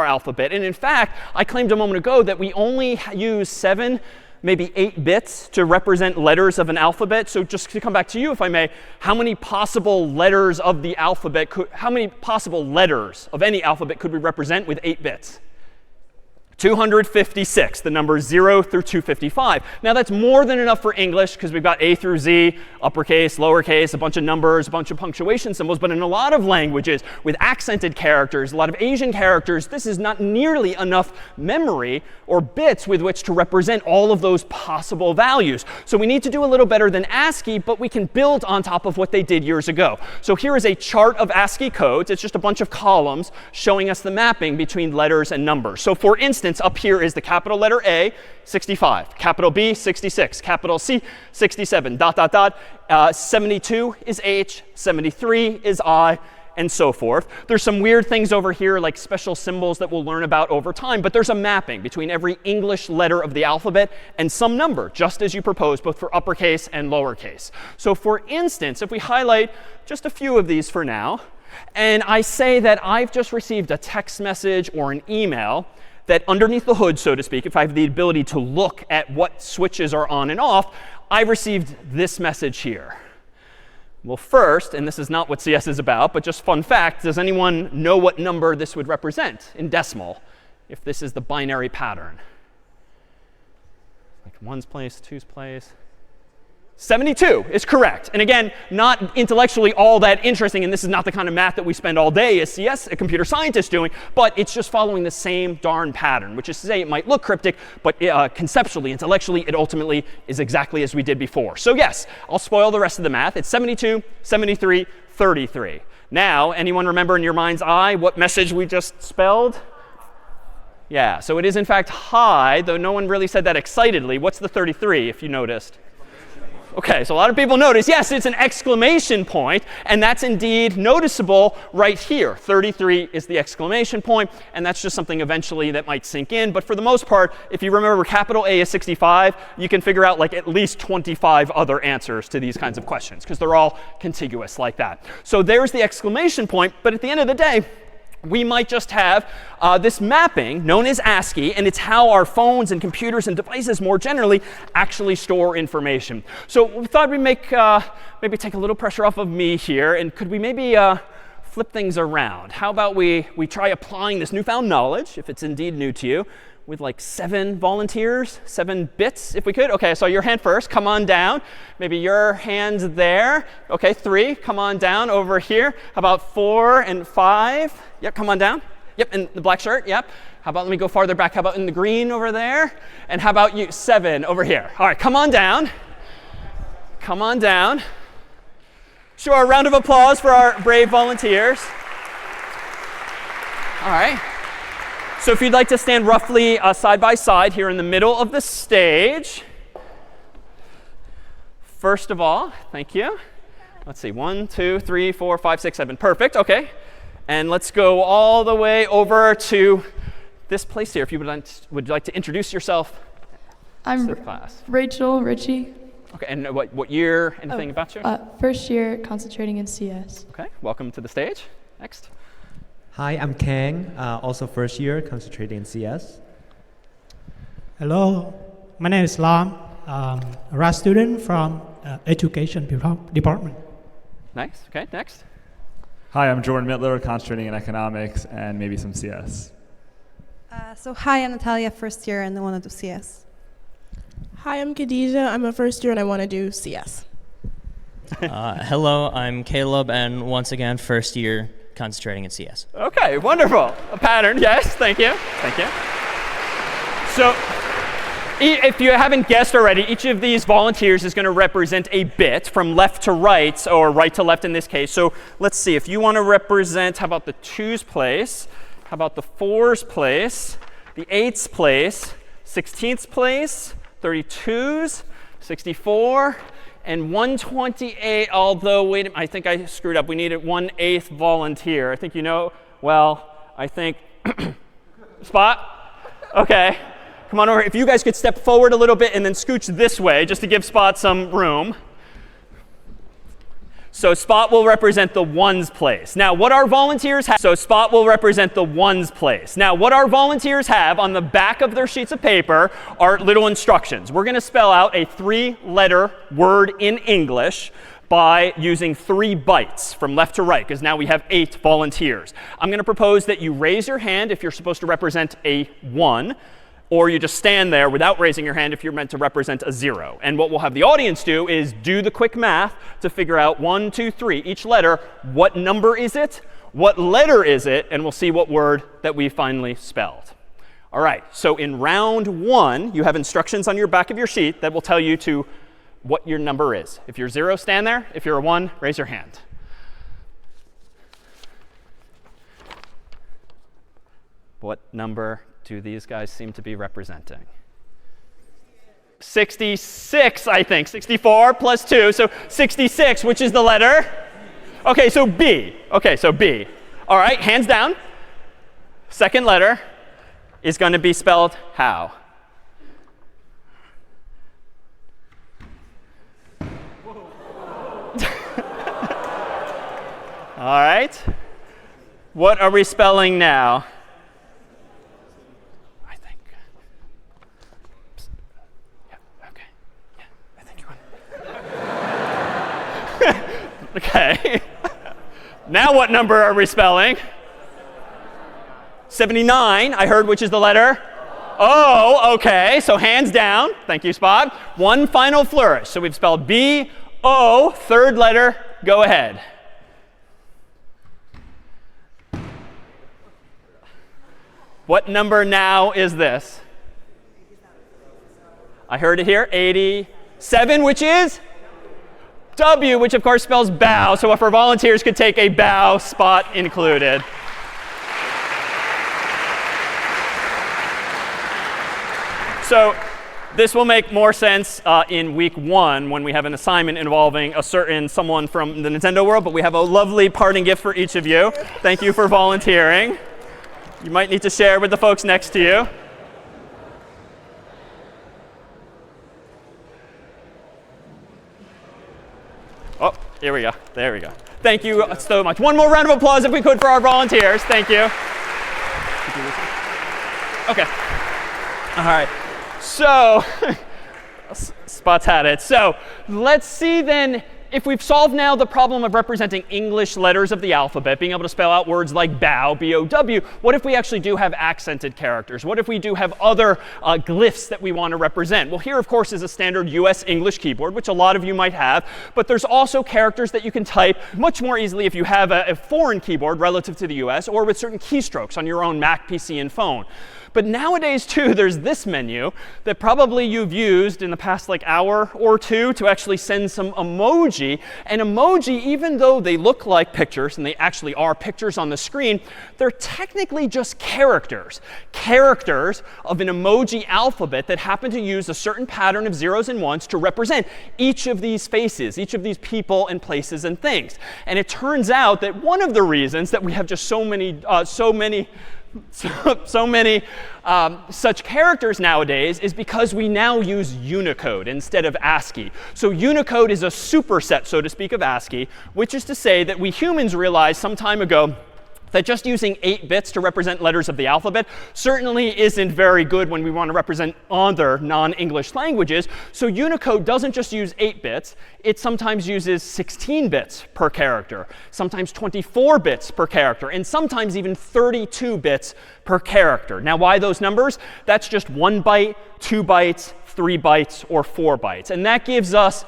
alphabet. And in fact, I claimed a moment ago that we only use 7, maybe 8 bits to represent letters of an alphabet. So just to come back to you, if I may, how many possible letters of the alphabet how many possible letters of any alphabet could we represent with 8 bits? 256, the numbers 0 through 255. Now that's more than enough for English because we've got A through Z, uppercase, lowercase, a bunch of numbers, a bunch of punctuation symbols. But in a lot of languages with accented characters, a lot of Asian characters, this is not nearly enough memory or bits with which to represent all of those possible values. So we need to do a little better than ASCII, but we can build on top of what they did years ago. So here is a chart of ASCII codes. It's just a bunch of columns showing us the mapping between letters and numbers. So for instance, up here is the capital letter A, 65. Capital B, 66. Capital C, 67. Dot, dot, dot. 72 is H. 73 is I, and so forth. There's some weird things over here, like special symbols that we'll learn about over time. But there's a mapping between every English letter of the alphabet and some number, just as you proposed, both for uppercase and lowercase. So for instance, if we highlight just a few of these for now, and I say that I've just received a text message or an email, that underneath the hood, so to speak, if I have the ability to look at what switches are on and off, I received this message here. Well, first, and this is not what CS is about, but just fun fact, does anyone know what number this would represent in decimal if this is the binary pattern? Like ones place, twos place. 72 is correct. And again, not intellectually all that interesting, and this is not the kind of math that we spend all day as CS, a computer scientist, doing, but it's just following the same darn pattern, which is to say it might look cryptic, but conceptually, intellectually, it ultimately is exactly as we did before. So yes, I'll spoil the rest of the math. It's 72, 73, 33. Now, anyone remember in your mind's eye what message we just spelled? Yeah, so it is in fact high, though no one really said that excitedly. What's the 33, if you noticed? OK, so a lot of people notice, yes, it's an exclamation point. And that's indeed noticeable right here. 33 is the exclamation point. And that's just something eventually that might sink in. But for the most part, if you remember capital A is 65, you can figure out like at least 25 other answers to these kinds of questions, because they're all contiguous like that. So there's the exclamation point. But at the end of the day, we might just have this mapping known as ASCII, and it's how our phones and computers and devices more generally actually store information. So we thought we'd maybe take a little pressure off of me here, and could we maybe flip things around? How about we try applying this newfound knowledge, if it's indeed new to you, with like 7 volunteers, 7 bits, if we could. OK, so your hand first. Come on down. Maybe your hand's there. OK, 3. Come on down over here. How about 4 and 5? Yep, come on down. Yep, in the black shirt. Yep. How about let me go farther back. How about in the green over there? And how about you? 7 over here. All right, come on down. Come on down. Sure, a round of applause for our brave volunteers. All right. So if you'd like to stand roughly side by side here in the middle of the stage. First of all, thank you. Let's see, 1, 2, 3, 4, 5, 6, 7. Perfect, OK. And let's go all the way over to this place here. If you would like to introduce yourself to the class. Rachel Ritchie. OK, and what year, anything about you? First year, concentrating in CS. OK, welcome to the stage. Next. Hi, I'm Kang, also first year, concentrating in CS. Hello, my name is Lam, a RAS student from Education Department. Nice. OK, next. Hi, I'm Jordan Mittler, concentrating in economics and maybe some CS. So hi, I'm Natalia, first year, and I want to do CS. Hi, I'm Khadija. I'm a first year, and I want to do CS. Hello, I'm Caleb, and once again, first year, concentrating in CS. OK, wonderful. A pattern, yes. Thank you. Thank you. So if you haven't guessed already, each of these volunteers is going to represent a bit from left to right, or right to left in this case. So let's see. If you want to represent, how about the 2's place? How about the 4's place? The 8's place? 16th place? 32's? 64? And 128, although, wait, I think I screwed up. We needed 1/8 volunteer. I think you know, well, I think, Spot? OK. Come on over. If you guys could step forward a little bit and then scooch this way, just to give Spot some room. So spot will represent the ones place. Now, what our volunteers have, so spot will represent the ones place. Now, what our volunteers have on the back of their sheets of paper are little instructions. We're going to spell out a 3-letter word in English by using 3 bytes from left to right, because now we have 8 volunteers. I'm going to propose that you raise your hand if you're supposed to represent a 1. Or you just stand there without raising your hand if you're meant to represent a 0. And what we'll have the audience do is do the quick math to figure out 1, 2, 3, each letter, what number is it, what letter is it, and we'll see what word that we finally spelled. All right, so in round 1, you have instructions on your back of your sheet that will tell you to what your number is. If you're 0, stand there. If you're a 1, raise your hand. What number do these guys seem to be representing? 66, I think. 64 plus 2, so 66, which is the letter? OK, so B. OK, so B. All right, hands down. Second letter is going to be spelled how? All right. What are we spelling now? OK. Now what number are we spelling? 79, I heard, which is the letter? O. OK, so hands down. Thank you, Spot. One final flourish. So we've spelled B, O, third letter. Go ahead. What number now is this? I heard it here. 87, which is? W, which of course spells bow. So if our volunteers could take a bow, Spot included. So this will make more sense in week 1 when we have an assignment involving a certain someone from the Nintendo world. But we have a lovely parting gift for each of you. Thank you for volunteering. You might need to share with the folks next to you. Oh, here we go. There we go. Thank you so much. One more round of applause if we could for our volunteers. Thank you. OK. All right. So Spot's had it. So let's see then if we've solved now the problem of representing English letters of the alphabet, being able to spell out words like bow, B-O-W, what if we actually do have accented characters? What if we do have other glyphs that we want to represent? Well, here, of course, is a standard US English keyboard, which a lot of you might have. But there's also characters that you can type much more easily if you have a foreign keyboard relative to the US, or with certain keystrokes on your own Mac, PC, and phone. But nowadays, too, there's this menu that probably you've used in the past hour or two to actually send some emoji. And emoji, even though they look like pictures, and they actually are pictures on the screen, they're technically just characters. Characters of an emoji alphabet that happen to use a certain pattern of zeros and ones to represent each of these faces, each of these people and places and things. And it turns out that one of the reasons that we have just so many such characters nowadays is because we now use Unicode instead of ASCII. So Unicode is a superset, so to speak, of ASCII, which is to say that we humans realized some time ago that just using 8 bits to represent letters of the alphabet certainly isn't very good when we want to represent other non-English languages. So Unicode doesn't just use 8 bits. It sometimes uses 16 bits per character, sometimes 24 bits per character, and sometimes even 32 bits per character. Now, why those numbers? That's just 1 byte, 2 bytes, 3 bytes, or 4 bytes. And that gives us,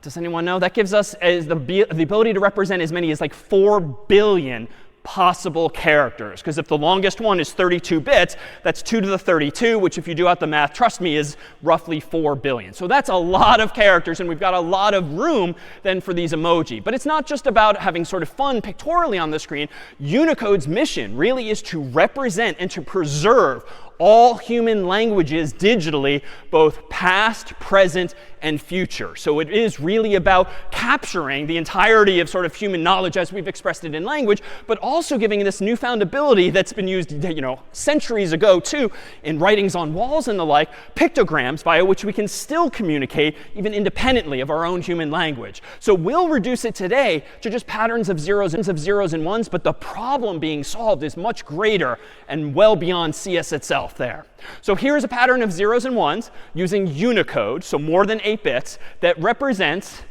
does anyone know? That gives us the ability to represent as many as 4 billion possible characters. Because if the longest one is 32 bits, that's 2 to the 32, which if you do out the math, trust me, is roughly 4 billion. So that's a lot of characters, and we've got a lot of room then for these emoji. But it's not just about having sort of fun pictorially on the screen. Unicode's mission really is to represent and to preserve all human languages digitally, both past, present, and future. So it is really about capturing the entirety of sort of human knowledge as we've expressed it in language, but also giving this newfound ability that's been used, centuries ago too, in writings on walls and the like, pictograms via which we can still communicate even independently of our own human language. So we'll reduce it today to just patterns of zeros and ones, but the problem being solved is much greater and well beyond CS itself there. So here's a pattern of zeros and ones using Unicode, so more than 8 bits, that represents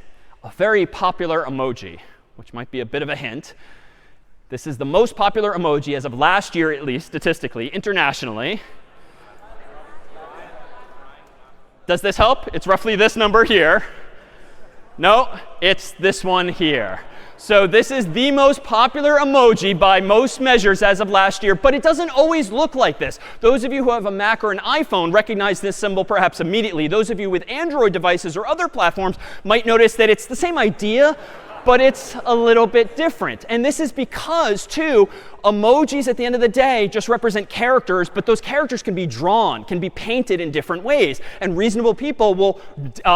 a very popular emoji, which might be a bit of a hint. This is the most popular emoji as of last year, at least statistically, internationally. Does this help? It's roughly this number here. No, it's this one here. So this is the most popular emoji by most measures as of last year, but it doesn't always look like this. Those of you who have a Mac or an iPhone recognize this symbol perhaps immediately. Those of you with Android devices or other platforms might notice that it's the same idea, but it's a little bit different. And this is because, too, emojis at the end of the day just represent characters, but those characters can be drawn, can be painted in different ways. And reasonable people will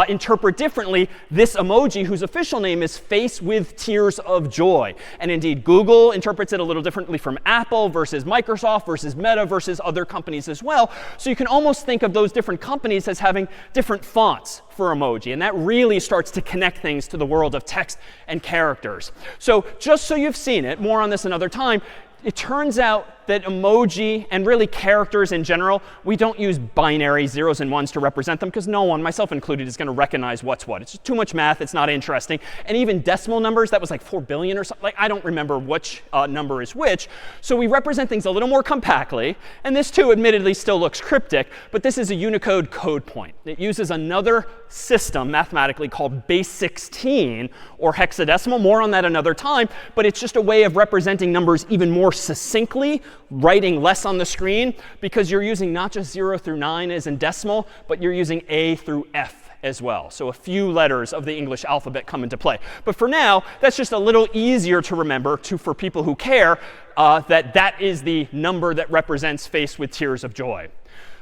interpret differently this emoji, whose official name is Face with Tears of Joy. And indeed, Google interprets it a little differently from Apple versus Microsoft versus Meta versus other companies as well. So you can almost think of those different companies as having different fonts for emoji. And that really starts to connect things to the world of text and characters. So just so you've seen it, more on this another time, it turns out that emoji and really characters in general, we don't use binary zeros and ones to represent them because no one, myself included, is going to recognize what's what. It's just too much math. It's not interesting. And even decimal numbers, that was like 4 billion or something. Like, I don't remember which number is which. So we represent things a little more compactly. And this, too, admittedly still looks cryptic. But this is a Unicode code point. It uses another system mathematically called base 16 or hexadecimal. More on that another time. But it's just a way of representing numbers even more succinctly, writing less on the screen, because you're using not just 0 through 9 as in decimal, but you're using A through F as well. So a few letters of the English alphabet come into play. But for now, that's just a little easier to remember for people who care that is the number that represents Face with Tears of Joy.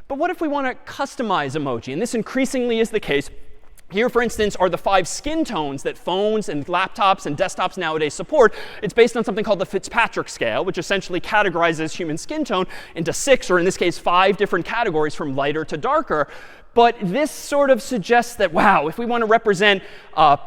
But what if we want to customize emoji? And this increasingly is the case. Here, for instance, are the 5 skin tones that phones and laptops and desktops nowadays support. It's based on something called the Fitzpatrick scale, which essentially categorizes human skin tone into 6, or in this case, 5 different categories from lighter to darker. But this sort of suggests that, wow, if we want to represent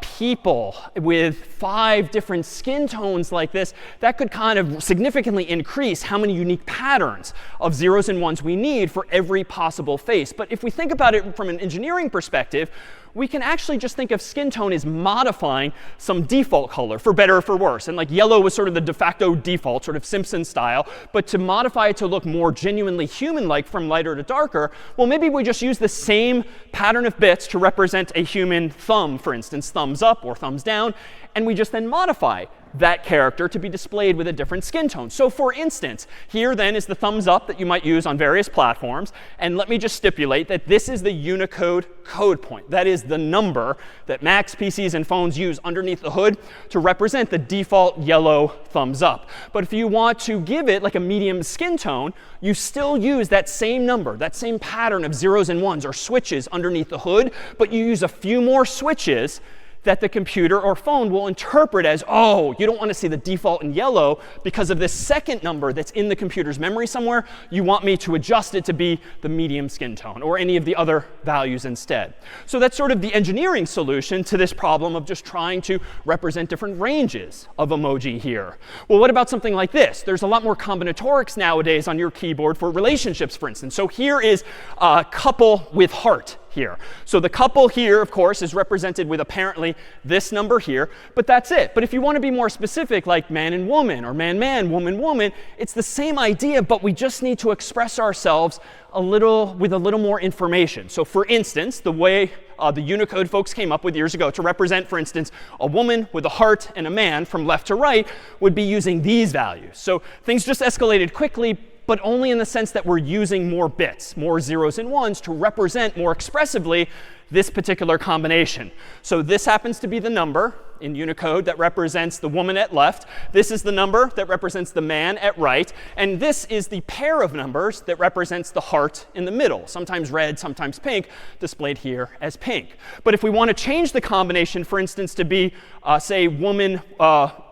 people with 5 different skin tones like this, that could kind of significantly increase how many unique patterns of zeros and ones we need for every possible face. But if we think about it from an engineering perspective, we can actually just think of skin tone as modifying some default color, for better or for worse. And like yellow was sort of the de facto default, sort of Simpson style. But to modify it to look more genuinely human-like from lighter to darker, well, maybe we just use the same pattern of bits to represent a human thumb, for instance, thumbs up or thumbs down. And we just then modify that character to be displayed with a different skin tone. So for instance, here then is the thumbs up that you might use on various platforms. And let me just stipulate that this is the Unicode code point. That is the number that Macs, PCs, and phones use underneath the hood to represent the default yellow thumbs up. But if you want to give it like a medium skin tone, you still use that same number, that same pattern of zeros and ones or switches underneath the hood, but you use a few more switches that the computer or phone will interpret as, oh, you don't want to see the default in yellow because of this second number that's in the computer's memory somewhere. You want me to adjust it to be the medium skin tone or any of the other values instead. So that's sort of the engineering solution to this problem of just trying to represent different ranges of emoji here. Well, what about something like this? There's a lot more combinatorics nowadays on your keyboard for relationships, for instance. So here is a couple with heart here. So the couple here, of course, is represented with apparently this number here, but that's it. But if you want to be more specific, like man and woman, or man, woman, woman, it's the same idea, but we just need to express ourselves with a little more information. So for instance, the way the Unicode folks came up with years ago to represent, for instance, a woman with a heart and a man from left to right would be using these values. So things just escalated quickly, but only in the sense that we're using more bits, more zeros and ones to represent more expressively this particular combination. So this happens to be the number in Unicode that represents the woman at left. This is the number that represents the man at right. And this is the pair of numbers that represents the heart in the middle, sometimes red, sometimes pink, displayed here as pink. But if we want to change the combination, for instance, to be, say, woman,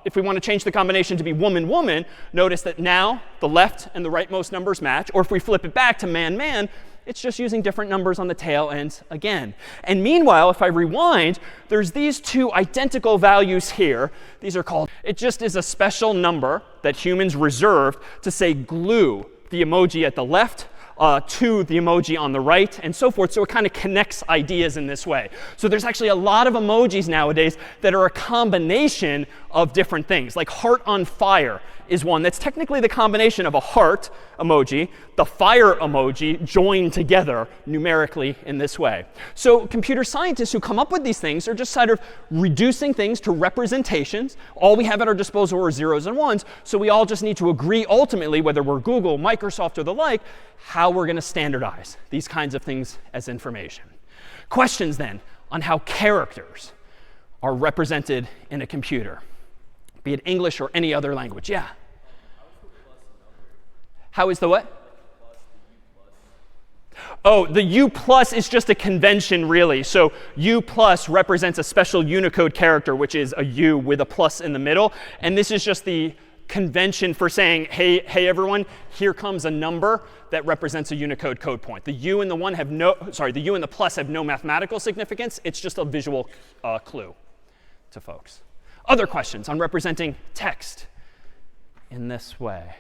if we want to change the combination to be woman, woman, notice that now the left and the rightmost numbers match. Or if we flip it back to man, man, it's just using different numbers on the tail ends again. And meanwhile, if I rewind, there's these two identical values here. These are called, it just is a special number that humans reserved to say glue the emoji at the left to the emoji on the right, and so forth. So it kind of connects ideas in this way. So there's actually a lot of emojis nowadays that are a combination of different things. Like heart on fire is one that's technically the combination of a heart emoji, the fire emoji, joined together numerically in this way. So computer scientists who come up with these things are just sort of reducing things to representations. All we have at our disposal are zeros and ones. So we all just need to agree ultimately, whether we're Google, Microsoft, or the like, how we're going to standardize these kinds of things as information. Questions then on how characters are represented in a computer, be it English or any other language. Yeah? How is the what? Oh, the U plus is just a convention, really. So U plus represents a special Unicode character, which is a U with a plus in the middle. And this is just the convention for saying, hey, everyone, here comes a number that represents a Unicode code point. The U and the one have the U and the plus have no mathematical significance. It's just a visual clue to folks. Other questions on representing text in this way?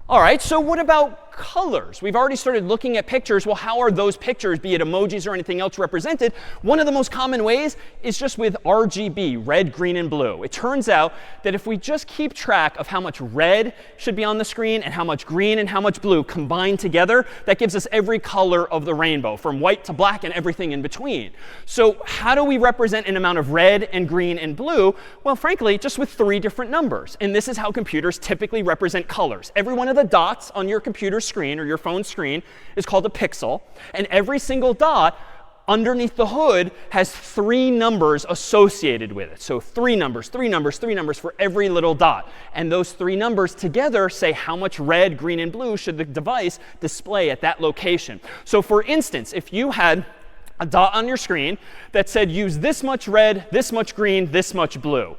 All right, so what about colors? We've already started looking at pictures. Well, how are those pictures, be it emojis or anything else, represented? One of the most common ways is just with RGB, red, green, and blue. It turns out that if we just keep track of how much red should be on the screen and how much green and how much blue combined together, that gives us every color of the rainbow, from white to black and everything in between. So how do we represent an amount of red and green and blue? Well, frankly, just with 3 different numbers. And this is how computers typically represent colors. Every one of the dots on your computer screen or your phone screen is called a pixel. And every single dot underneath the hood has 3 numbers associated with it. So 3 numbers, 3 numbers, 3 numbers for every little dot. And those 3 numbers together say how much red, green, and blue should the device display at that location. So for instance, if you had a dot on your screen that said use this much red, this much green, this much blue,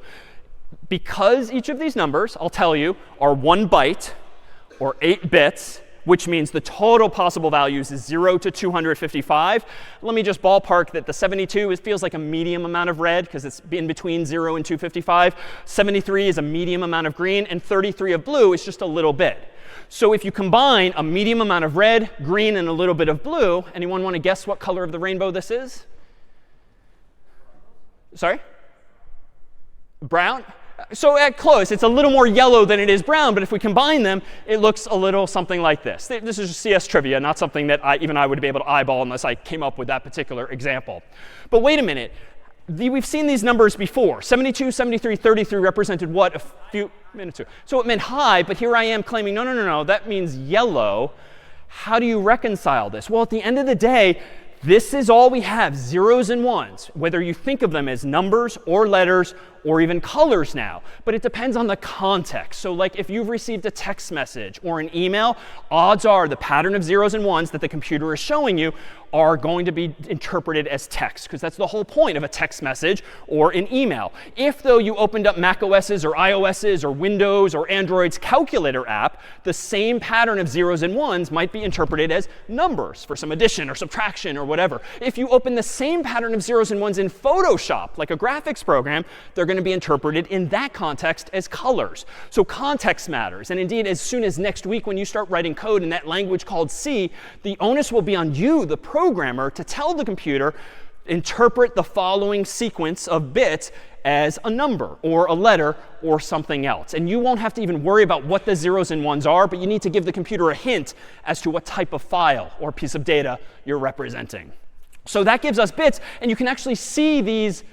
because each of these numbers, I'll tell you, are 1 byte, or 8 bits, which means the total possible values is 0 to 255. Let me just ballpark that the 72 feels like a medium amount of red because it's in between 0 and 255. 73 is a medium amount of green, and 33 of blue is just a little bit. So if you combine a medium amount of red, green, and a little bit of blue, anyone want to guess what color of the rainbow this is? Sorry? Brown? So at close, it's a little more yellow than it is brown, but if we combine them, it looks a little something like this. This is just CS trivia, not something that even I would be able to eyeball unless I came up with that particular example. But wait a minute. We've seen these numbers before. 72, 73, 33 represented what a few minutes ago. So it meant high, but here I am claiming, no, that means yellow. How do you reconcile this? Well, at the end of the day, this is all we have, zeros and ones, whether you think of them as numbers or letters or even colors now. But it depends on the context. So like if you've received a text message or an email, odds are the pattern of zeros and ones that the computer is showing you are going to be interpreted as text, because that's the whole point of a text message or an email. If, though, you opened up Mac OS's or iOS's or Windows or Android's calculator app, the same pattern of zeros and ones might be interpreted as numbers for some addition or subtraction or whatever. If you open the same pattern of zeros and ones in Photoshop, like a graphics program, they're going to be interpreted in that context as colors. So context matters. And indeed, as soon as next week when you start writing code in that language called C, the onus will be on you, the programmer, to tell the computer, interpret the following sequence of bits as a number or a letter or something else. And you won't have to even worry about what the zeros and ones are, but you need to give the computer a hint as to what type of file or piece of data you're representing. So that gives us bits, and you can actually see these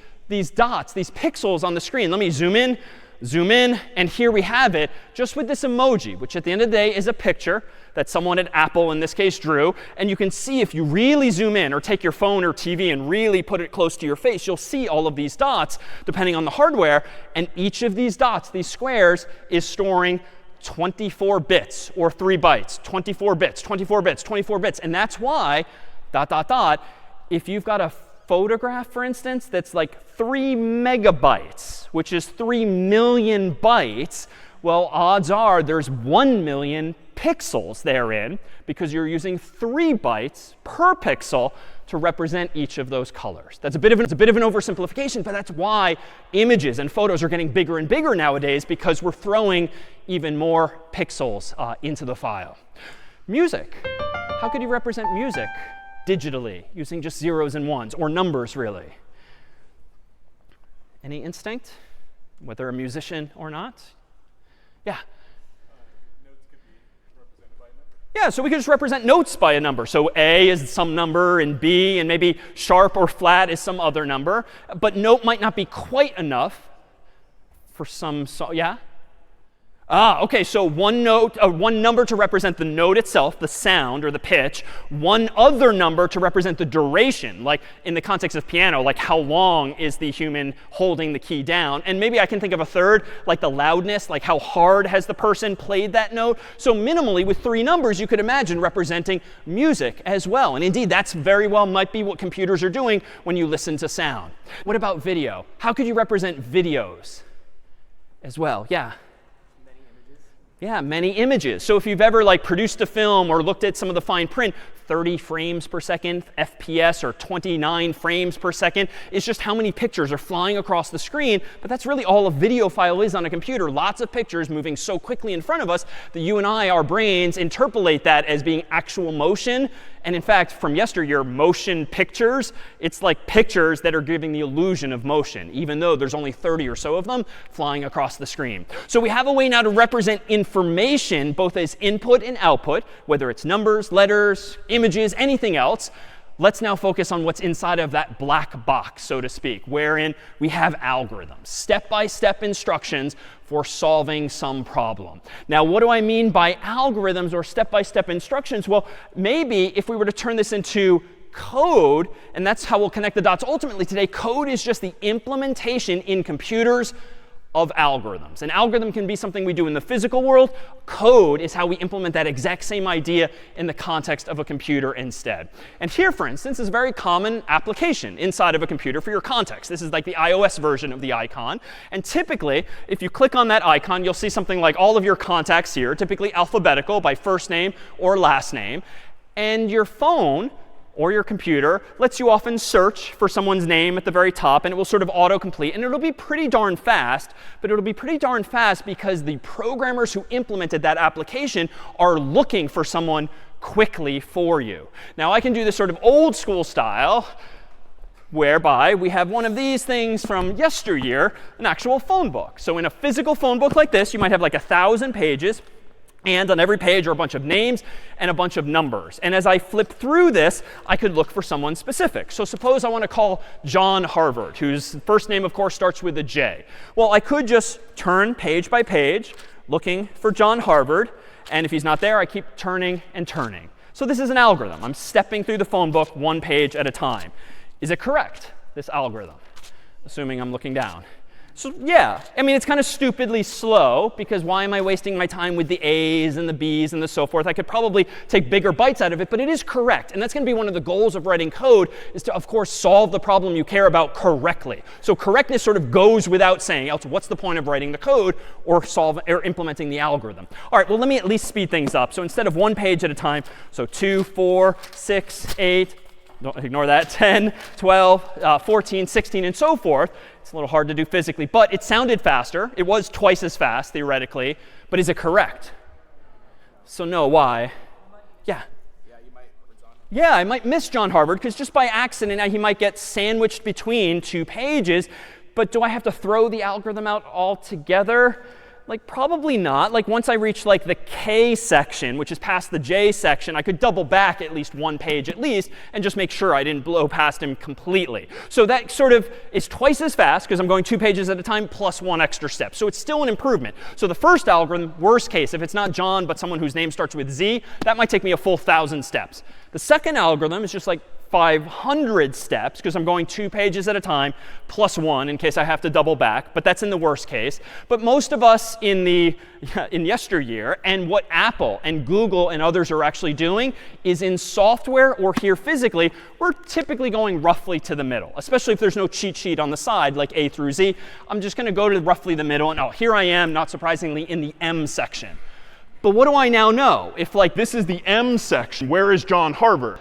dots, these pixels on the screen. Let me zoom in zoom in, and here we have it just with this emoji, which at the end of the day is a picture that someone at Apple, in this case, drew. And you can see if you really zoom in or take your phone or TV and really put it close to your face, you'll see all of these dots, depending on the hardware. And each of these dots, these squares, is storing 24 bits or 3 bytes, 24 bits, 24 bits, 24 bits. And that's why, ... if you've got a photograph, for instance, that's like 3 megabytes, which is 3 million bytes, well, odds are there's 1 million pixels therein because you're using 3 bytes per pixel to represent each of those colors. That's a bit of an oversimplification, but that's why images and photos are getting bigger and bigger nowadays, because we're throwing even more pixels into the file. Music. How could you represent music digitally using just zeros and ones, or numbers really? Any instinct, whether a musician or not? Yeah. Yeah, so we could just represent notes by a number. So A is some number, and B, and maybe sharp or flat is some other number. But note might not be quite enough for some, yeah? OK, so one number to represent the note itself, the sound or the pitch. One other number to represent the duration, like in the context of piano, like how long is the human holding the key down. And maybe I can think of a third, like the loudness, like how hard has the person played that note. So minimally, with 3 numbers, you could imagine representing music as well. And indeed, that's very well might be what computers are doing when you listen to sound. What about video? How could you represent videos as well? Yeah. Yeah, many images. So if you've ever produced a film or looked at some of the fine print, 30 frames per second, FPS, or 29 frames per second is just how many pictures are flying across the screen. But that's really all a video file is on a computer. Lots of pictures moving so quickly in front of us that you and I, our brains, interpolate that as being actual motion. And in fact, from yesteryear, motion pictures, it's like pictures that are giving the illusion of motion, even though there's only 30 or so of them flying across the screen. So we have a way now to represent information both as input and output, whether it's numbers, letters, images, anything else. Let's now focus on what's inside of that black box, so to speak, wherein we have algorithms, step-by-step instructions for solving some problem. Now, what do I mean by algorithms or step-by-step instructions? Well, maybe if we were to turn this into code, and that's how we'll connect the dots ultimately today, code is just the implementation in computers of algorithms. An algorithm can be something we do in the physical world. Code is how we implement that exact same idea in the context of a computer instead. And here, for instance, is a very common application inside of a computer for your context. This is like the iOS version of the icon. And typically, if you click on that icon, you'll see something like all of your contacts here, typically alphabetical by first name or last name. And your phone or your computer lets you often search for someone's name at the very top, and it will sort of autocomplete. And it'll be pretty darn fast, but it'll be pretty darn fast because the programmers who implemented that application are looking for someone quickly for you. Now, I can do this sort of old school style, whereby we have one of these things from yesteryear, an actual phone book. So in a physical phone book like this, you might have like 1,000 pages. And on every page are a bunch of names and a bunch of numbers. And as I flip through this, I could look for someone specific. So suppose I want to call John Harvard, whose first name, of course, starts with a J. Well, I could just turn page by page, looking for John Harvard. And if he's not there, I keep turning and turning. So this is an algorithm. I'm stepping through the phone book one page at a time. Is it correct, this algorithm? Assuming I'm looking down. So yeah, I mean, it's kind of stupidly slow, because why am I wasting my time with the A's and the B's and the so forth? I could probably take bigger bites out of it, but it is correct. And that's going to be one of the goals of writing code, is to, of course, solve the problem you care about correctly. So correctness sort of goes without saying, else what's the point of writing the code or implementing the algorithm? All right, well, let me at least speed things up. So instead of one page at a time, so 2, 4, 6, 8, don't ignore that, 10, 12, 14, 16, and so forth. It's a little hard to do physically, but it sounded faster. It was twice as fast, theoretically. But is it correct? So no, why? Yeah. Yeah, I might miss John Harvard, because just by accident, he might get sandwiched between 2 pages. But do I have to throw the algorithm out altogether? Like, probably not. Like, once I reach like the K section, which is past the J section, I could double back at least one page at least and just make sure I didn't blow past him completely. So that sort of is twice as fast because I'm going 2 pages at a time plus 1 extra step. So it's still an improvement. So the first algorithm, worst case, if it's not John but someone whose name starts with Z, that might take me a full 1,000 steps. The second algorithm is just like 500 steps because I'm going 2 pages at a time plus 1 in case I have to double back, but that's in the worst case. But most of us in yesteryear, and what Apple and Google and others are actually doing is in software or here physically, we're typically going roughly to the middle, especially if there's no cheat sheet on the side like A through Z. I'm just going to go to roughly the middle, and oh, here I am, not surprisingly, in the M section. But what do I now know? If like this is the M section, where is John Harvard?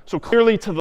So clearly to the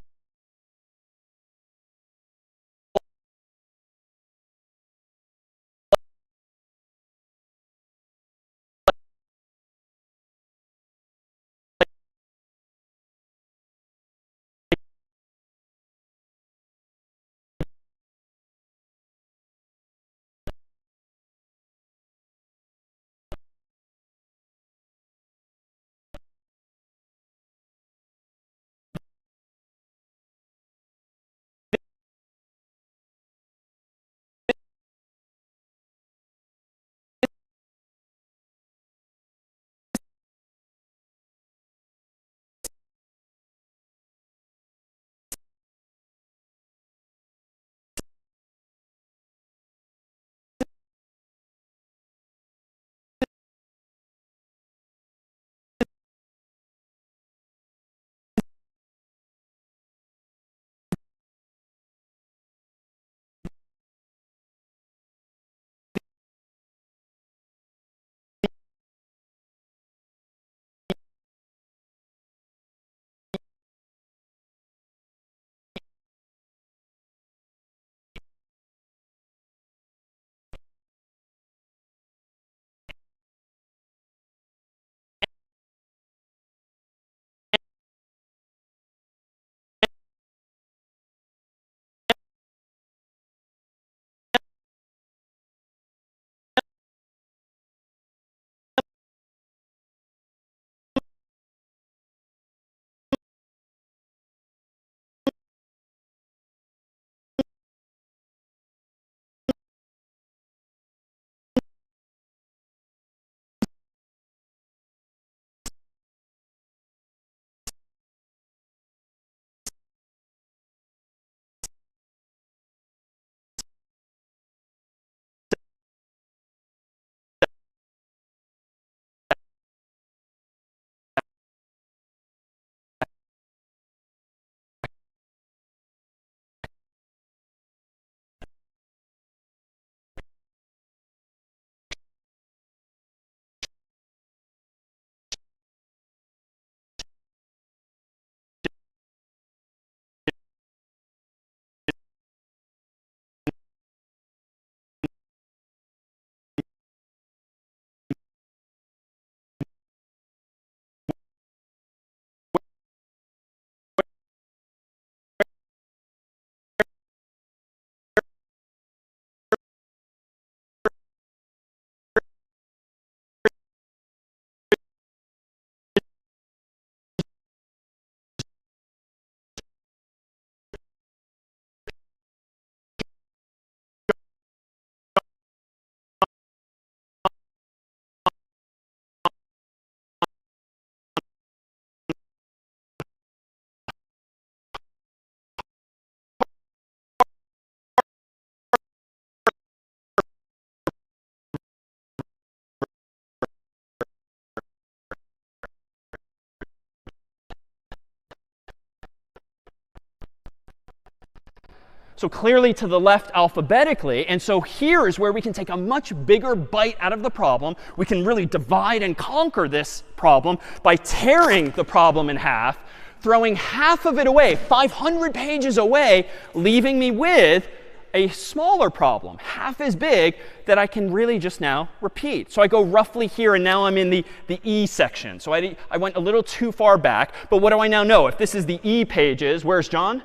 So clearly to the left alphabetically. And so here is where we can take a much bigger bite out of the problem. We can really divide and conquer this problem by tearing the problem in half, throwing half of it away, 500 pages away, leaving me with a smaller problem, half as big, that I can really just now repeat. So I go roughly here, and now I'm in the E section. So I went a little too far back. But what do I now know? If this is the E pages, where's John?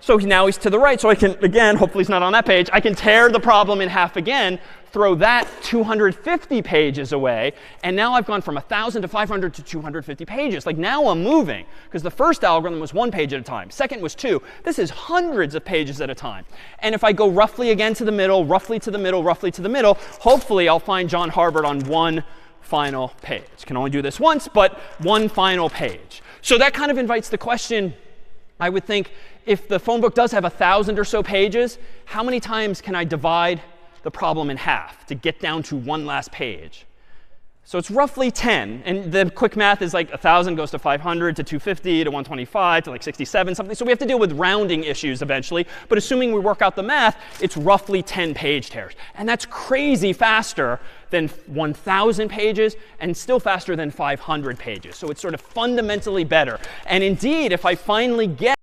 So now he's to the right. So I can, again, hopefully he's not on that page. I can tear the problem in half again, throw that 250 pages away, and now I've gone from 1,000 to 500 to 250 pages. Like now I'm moving, because the first algorithm was 1 page at a time. Second was 2. This is hundreds of pages at a time. And if I go roughly again to the middle, roughly to the middle, roughly to the middle, hopefully I'll find John Harvard on one final page. Can only do this once, but one final page. So that kind of invites the question, I would think, if the phone book does have 1,000 or so pages, how many times can I divide the problem in half to get down to one last page? So it's roughly 10. And the quick math is like 1,000 goes to 500 to 250 to 125 to like 67 something. So we have to deal with rounding issues eventually. But assuming we work out the math, it's roughly 10 page tears. And that's crazy faster than 1,000 pages and still faster than 500 pages. So it's sort of fundamentally better. And indeed, if I finally get